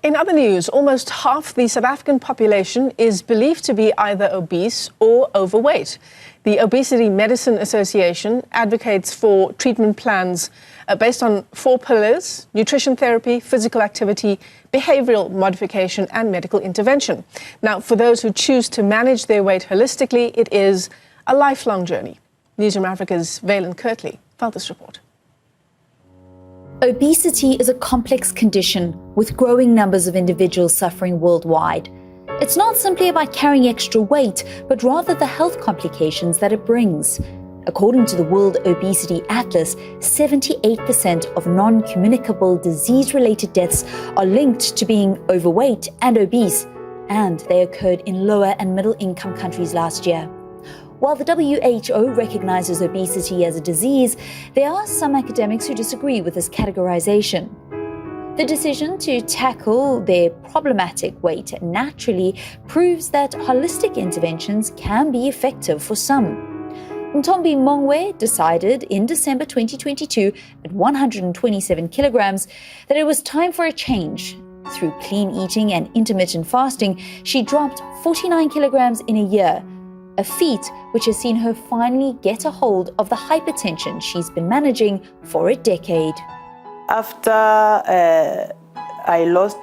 In other news, almost half the South African population is believed to be either obese or overweight. The Obesity Medicine Association advocates for treatment plans based on 4 pillars: nutrition therapy, physical activity, behavioral modification, and medical intervention. Now, for those who choose to manage their weight holistically, it is a lifelong journey. Newzroom Afrika's Vaylen Kirtley filed this report. Obesity is a complex condition with growing numbers of individuals suffering worldwide. It's not simply about carrying extra weight, but rather the health complications that it brings. According to the World Obesity Atlas, 78% of non-communicable disease-related deaths are linked to being overweight and obese, and they occurred in lower and middle-income countries last year. While the WHO recognizes obesity as a disease, there are some academics who disagree with this categorization. The decision to tackle their problematic weight naturally proves that holistic interventions can be effective for some. Ntombi Mongwe decided in December 2022, at 127 kilograms, that it was time for a change. Through clean eating and intermittent fasting, she dropped 49 kilograms in a year, a feat which has seen her finally get a hold of the hypertension she's been managing for a decade. After I lost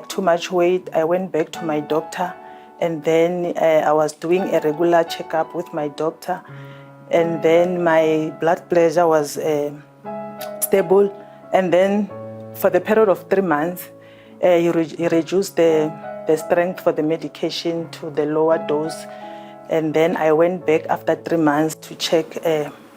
too much weight, I went back to my doctor, and then I was doing a regular checkup with my doctor, and then my blood pressure was stable, and then for the period of 3 months, he reduced the strength for the medication to the lower dose. And then I went back after 3 months to check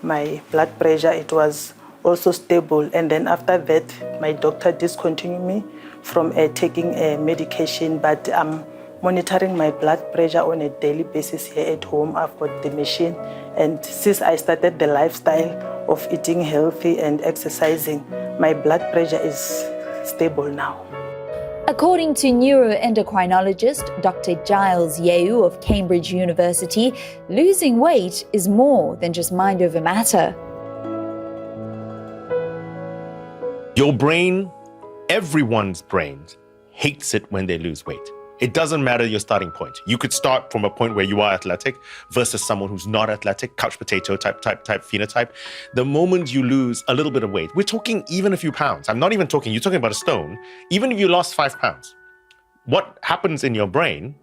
my blood pressure. It was also stable. And then after that, my doctor discontinued me from taking medication, but I'm monitoring my blood pressure on a daily basis here at home. I've got the machine. And since I started the lifestyle of eating healthy and exercising, my blood pressure is stable now. According to neuroendocrinologist Dr. Giles Yeu of Cambridge University, losing weight is more than just mind over matter. Your brain, everyone's brain, hates it when they lose weight. It doesn't matter your starting point. You could start from a point where you are athletic versus someone who's not athletic, couch potato type phenotype. The moment you lose a little bit of weight, we're talking even a few pounds. I'm not even talking, you're talking about a stone. Even if you lost 5 pounds, what happens in your brain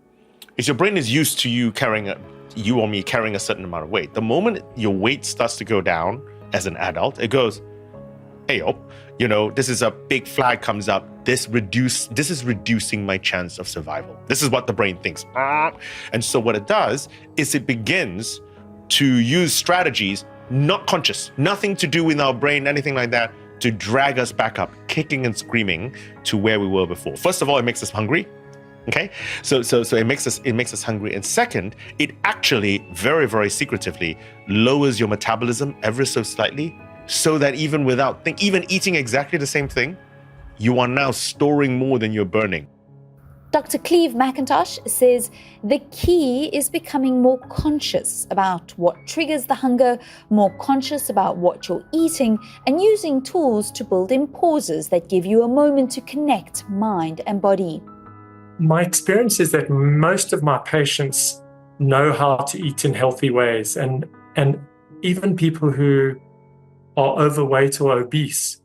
is your brain is used to you or me carrying a certain amount of weight. The moment your weight starts to go down as an adult, it goes, hey, this is a big flag comes up. This is reducing my chance of survival. This is what the brain thinks. And so what it does is it begins to use strategies, not conscious, nothing to do with our brain, anything like that, to drag us back up, kicking and screaming to where we were before. First of all, it makes us hungry. Okay, so it makes us hungry. And second, it actually very, very secretively lowers your metabolism ever so slightly, so that even eating exactly the same thing, you are now storing more than you're burning. Dr. Cleve McIntosh says the key is becoming more conscious about what triggers the hunger, more conscious about what you're eating, and using tools to build in pauses that give you a moment to connect mind and body. My experience is that most of my patients know how to eat in healthy ways, and even people who are overweight or obese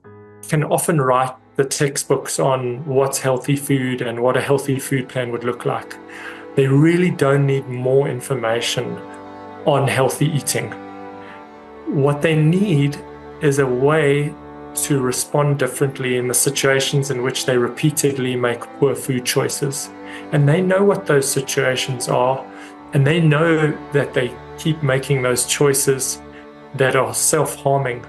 can often write the textbooks on what's healthy food and what a healthy food plan would look like. They really don't need more information on healthy eating. What they need is a way to respond differently in the situations in which they repeatedly make poor food choices. And they know what those situations are, and they know that they keep making those choices that are self-harming.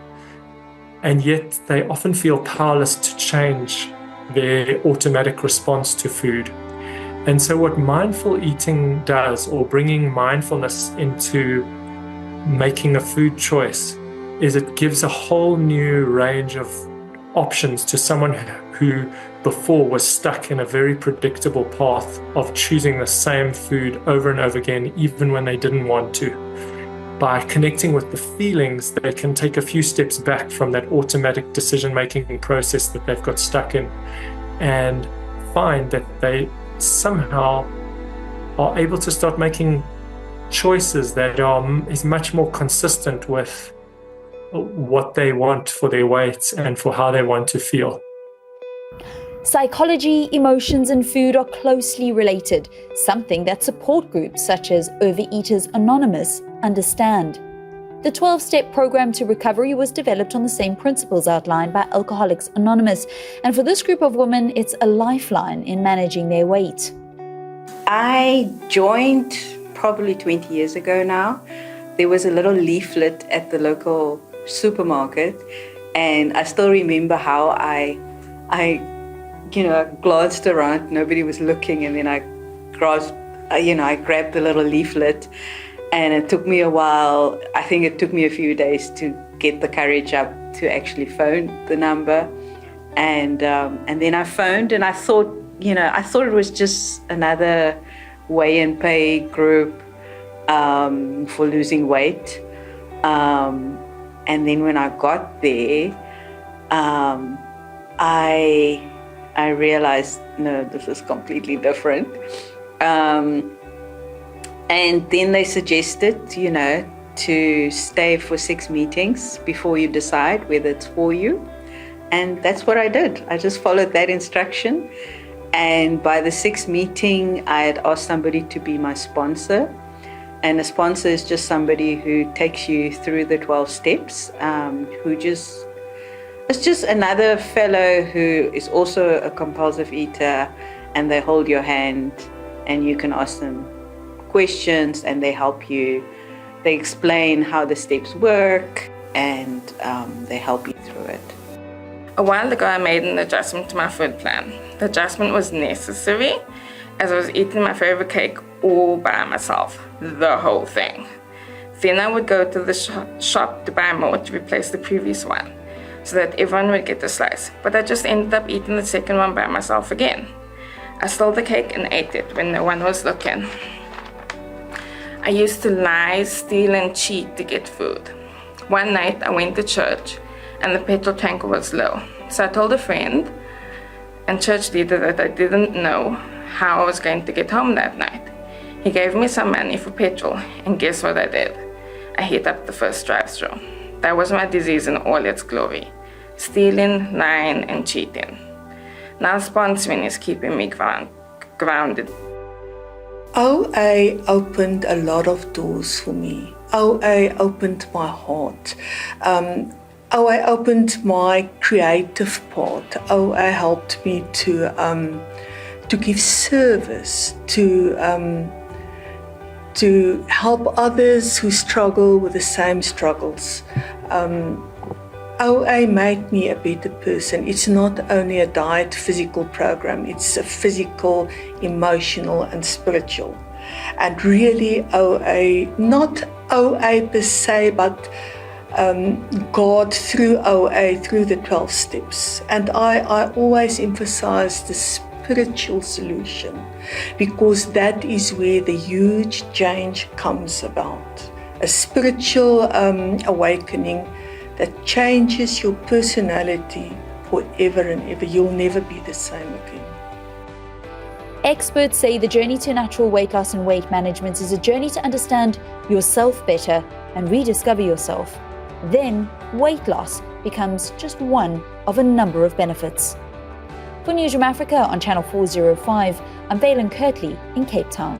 And yet they often feel powerless to change their automatic response to food. And so what mindful eating does, or bringing mindfulness into making a food choice, is it gives a whole new range of options to someone who before was stuck in a very predictable path of choosing the same food over and over again, even when they didn't want to. By connecting with the feelings, they can take a few steps back from that automatic decision-making process that they've got stuck in and find that they somehow are able to start making choices that is much more consistent with what they want for their weight and for how they want to feel. Psychology, emotions, and food are closely related, something that support groups such as Overeaters Anonymous understand. The 12-step program to recovery was developed on the same principles outlined by Alcoholics Anonymous, and for this group of women, it's a lifeline in managing their weight. I joined probably 20 years ago now. There was a little leaflet at the local supermarket, and I still remember how I glanced around, nobody was looking, and then I grabbed the little leaflet, and it took me a while. I think it took me a few days to get the courage up to actually phone the number, and then I phoned, and I thought it was just another weigh and pay group for losing weight, and then when I got there, I realized, no, this is completely different. And then they suggested, to stay for 6 meetings before you decide whether it's for you. And that's what I did. I just followed that instruction. And by the 6th meeting, I had asked somebody to be my sponsor. And a sponsor is just somebody who takes you through the 12 steps, it's just another fellow who is also a compulsive eater, and they hold your hand and you can ask them questions and they help you. They explain how the steps work and they help you through it. A while ago, I made an adjustment to my food plan. The adjustment was necessary as I was eating my favorite cake all by myself, the whole thing. Then I would go to the shop to buy more to replace the previous one, so that everyone would get a slice. But I just ended up eating the second one by myself again. I stole the cake and ate it when no one was looking. I used to lie, steal, and cheat to get food. One night I went to church and the petrol tank was low. So I told a friend and church leader that I didn't know how I was going to get home that night. He gave me some money for petrol, and guess what I did? I hit up the first drive-thru. That was my disease in all its glory. Stealing, lying, and cheating. Now sponsoring is keeping me grounded. OA opened a lot of doors for me. OA opened my heart. OA opened my creative part. OA helped me to give service, to help others who struggle with the same struggles. OA made me a better person. It's not only a diet physical program, it's a physical, emotional and spiritual. And really OA, not OA per se, but God through OA, through the 12 steps. And I always emphasize the spiritual solution, because that is where the huge change comes about. A spiritual awakening that changes your personality forever and ever. You'll never be the same again. Experts say the journey to natural weight loss and weight management is a journey to understand yourself better and rediscover yourself. Then weight loss becomes just one of a number of benefits. For Newzroom Afrika on Channel 405, I'm Vaylen Kirtley in Cape Town.